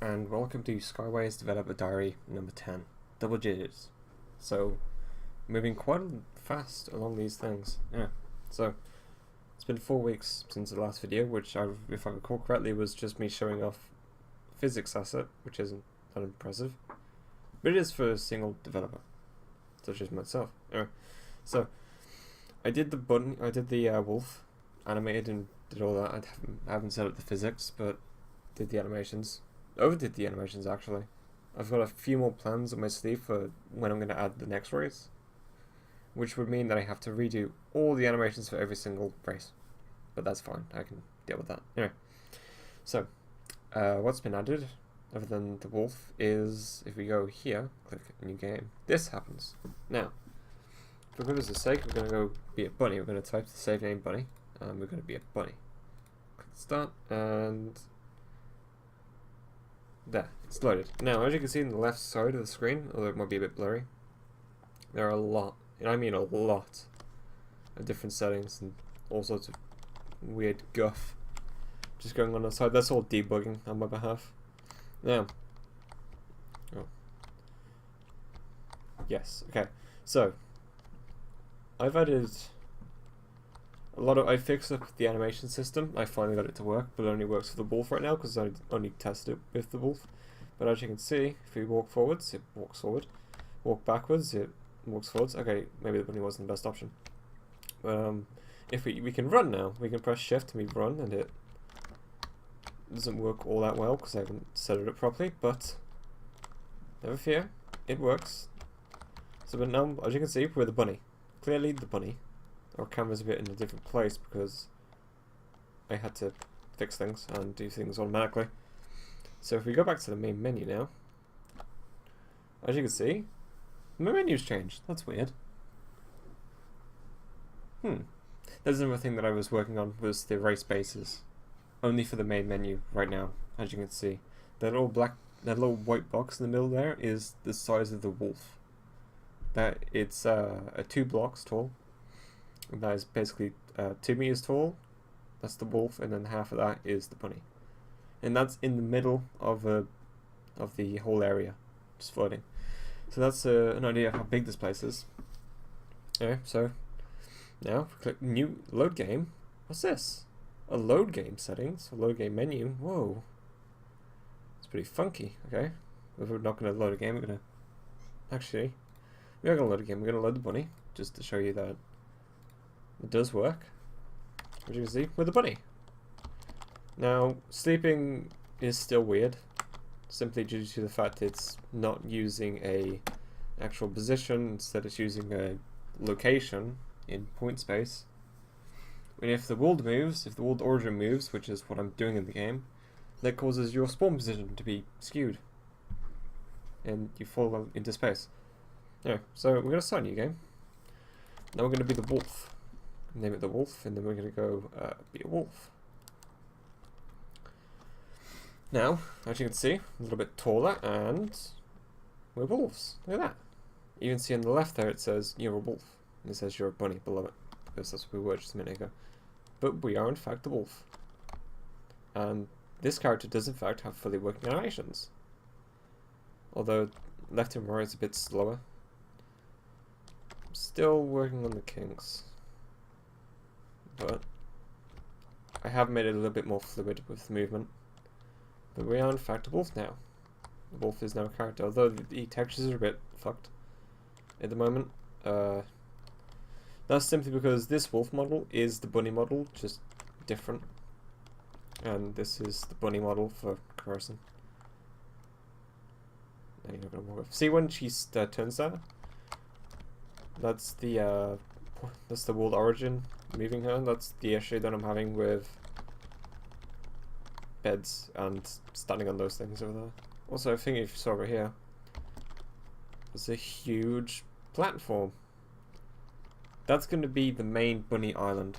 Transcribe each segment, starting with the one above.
and welcome to Skyways Dev Diary number 10, double digits. So, moving quite fast along these things. So it's been 4 weeks since the last video, which if I recall correctly was just me showing off physics asset, which isn't that impressive, but it is for a single developer, such as myself. So I did the wolf, animated and did all that. I haven't set up the physics, but did the animations. Overdid the animations actually. I've got a few more plans on my sleeve for when I'm going to add the next race, which would mean that I have to redo all the animations for every single race, but that's fine, I can deal with that. Anyway, so what's been added other than the wolf is, if we go here, click new game, this happens. Now, for goodness sake, we're going to go be a bunny. We're going to type the save name bunny, and we're going to be a bunny. Click start, and there, it's loaded. Now, as you can see on the left side of the screen, although it might be a bit blurry, there are a lot, and I mean a lot, of different settings and all sorts of weird guff just going on the side. That's all debugging on my behalf. Now, yes, okay, so I've added I fixed up the animation system. I finally got it to work, but it only works for the wolf right now because I only tested it with the wolf. But as you can see, if we walk forwards, it walks forward. Walk backwards, it walks forwards. Okay, maybe the bunny wasn't the best option. But if we can run now, we can press shift and we run, and it doesn't work all that well because I haven't set it up properly, but never fear, it works. So but now, as you can see, we're the bunny. Clearly the bunny. Our camera's a bit in a different place because I had to fix things and do things automatically. So if we go back to the main menu now, as you can see, my menu's changed. That's weird. There's another thing that I was working on, was the race bases. Only for the main menu right now, as you can see. That little white box in the middle there is the size of the wolf. That it's 2 blocks tall. That is basically 2 meters tall. That's the wolf, and then half of that is the bunny, and that's in the middle of the whole area, just floating. So that's an idea of how big this place is. Okay, so now if we click new load game. What's this? A load game settings, a load game menu. Whoa, it's pretty funky. Okay, if we're not going to load a game, we're going to we are going to load a game. We're going to load the bunny just to show you that it does work, as you can see, with the bunny. Now, sleeping is still weird, simply due to the fact it's not using a actual position, instead it's using a location in point space. And if the world moves, if the world origin moves, which is what I'm doing in the game, that causes your spawn position to be skewed, and you fall into space. Yeah, so we're going to start a new game. Now we're going to be the wolf. Name it the wolf, and then we're going to go be a wolf. Now, as you can see, a little bit taller, and we're wolves. Look at that. You can see on the left there it says you're a wolf, and it says you're a bunny below it, because that's what we were just a minute ago. But we are in fact the wolf. And this character does in fact have fully working animations. Although left and right is a bit slower. I'm still working on the kinks, but I have made it a little bit more fluid with movement. But we are in fact a wolf now. The wolf is now a character, although the textures are a bit fucked at the moment. That's simply because this wolf model is the bunny model, just different. And this is the bunny model for comparison. Now you're not gonna walk off. See when she turns that? That's the world origin moving her. That's the issue that I'm having with beds and standing on those things over there. Also, I think if you saw over here, there's a huge platform. That's going to be the main bunny island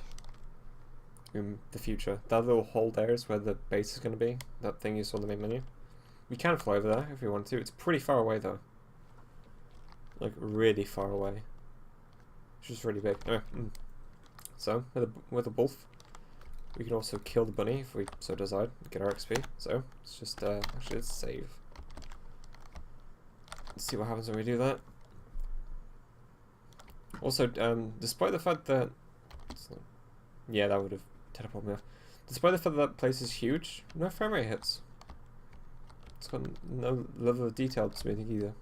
in the future. That little hole there is where the base is going to be. That thing you saw in the main menu. We can fly over there if we want to. It's pretty far away though. Like really far away. It's just really big. Anyway, so with a wolf, We can also kill the bunny if we so decide, get our XP. So let's just actually let's save. Let's see what happens when we do that. Also, despite the fact that yeah, that would have teleported me off. Despite the fact that place is huge, no frame rate hits. It's got no level of detail to me either.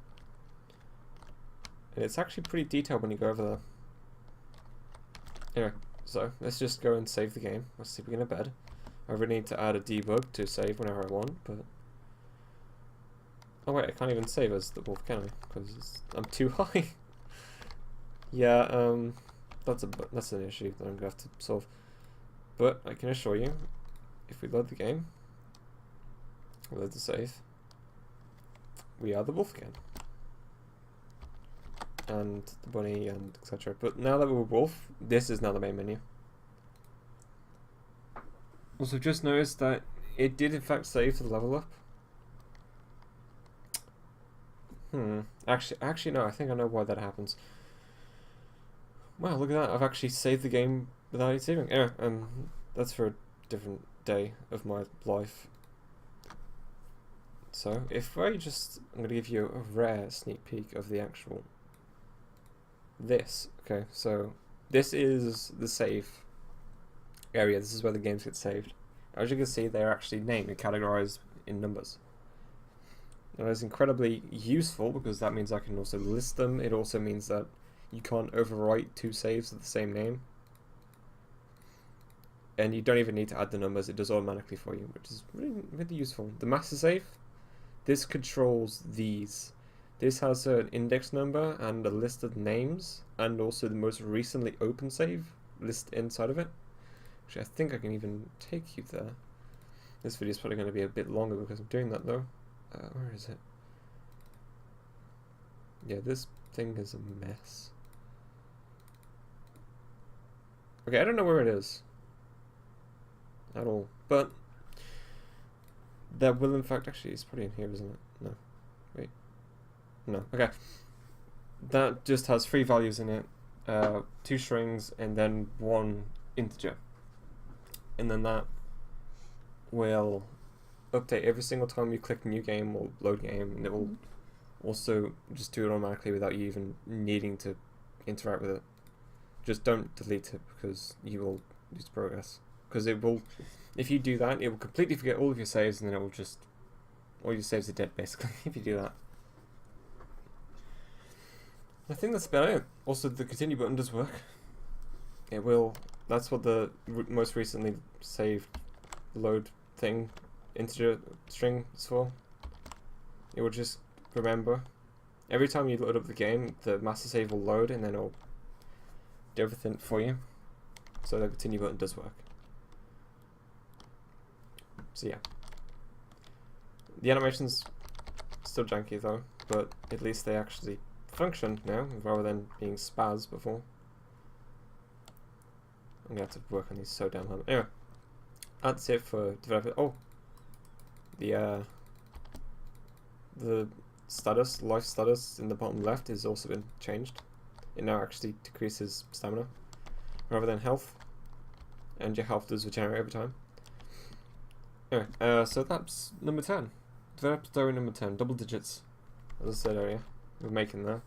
And it's actually pretty detailed when you go over there. Anyway, so let's just go and save the game. Let's see if we get a bed. I really need to add a debug to save whenever I want, but oh wait, I can't even save as the wolf, can I? Because I'm too high. Yeah, that's an issue that I'm gonna have to solve. But I can assure you, if we load the game, load the save, we are the wolf again. And the bunny and etc. But now that we're wolf, this is now the main menu. Also just noticed that it did in fact save the level up. Actually no, I think I know why that happens. Wow, look at that, I've actually saved the game without it saving. Anyway, that's for a different day of my life. So, if I'm going to give you a rare sneak peek of the actual this. Okay, so this is the save area. This is where the games get saved. As you can see, they're actually named and categorized in numbers. Now, that's incredibly useful because that means I can also list them. It also means that you can't overwrite two saves of the same name. And you don't even need to add the numbers, it does automatically for you, which is really, really useful. The master save, this controls these. This has an index number and a list of names, and also the most recently open save list inside of it. Actually, I think I can even take you there. This video is probably going to be a bit longer because I'm doing that though. Where is it? Yeah, this thing is a mess. Okay, I don't know where it is at all, but there will in fact, actually it's probably in here, isn't it? No, wait, no, okay. That just has 3 values in it, 2 strings and then 1 integer, and then that will update every single time you click new game or load game, and it will also just do it automatically without you even needing to interact with it. Just don't delete it because you will lose progress. Because it will, if you do that, it will completely forget all of your saves, and then it will just, all your saves are dead basically if you do that. I think that's about it. Also, the continue button does work. It will, that's what the most recently saved load thing, integer string is for. It will just remember. Every time you load up the game, the master save will load, and then it'll do everything for you. So the continue button does work. So yeah, the animation's still janky though, but at least they actually function now rather than being spaz before. I'm gonna have to work on these so damn hard. Anyway, that's it for developer. Oh, the status, life status in the bottom left has also been changed. It now actually decreases stamina rather than health, and your health does regenerate over time. Anyway, so that's number 10. Developer Diary number 10, double digits. As I said earlier, we're making that.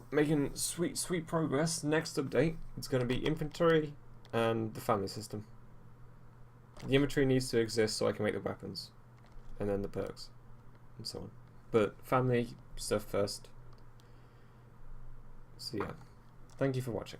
Making sweet progress. Next update, it's going to be inventory and the family system. The inventory needs to exist so I can make the weapons, and then the perks, and so on. But family stuff first. So yeah, thank you for watching.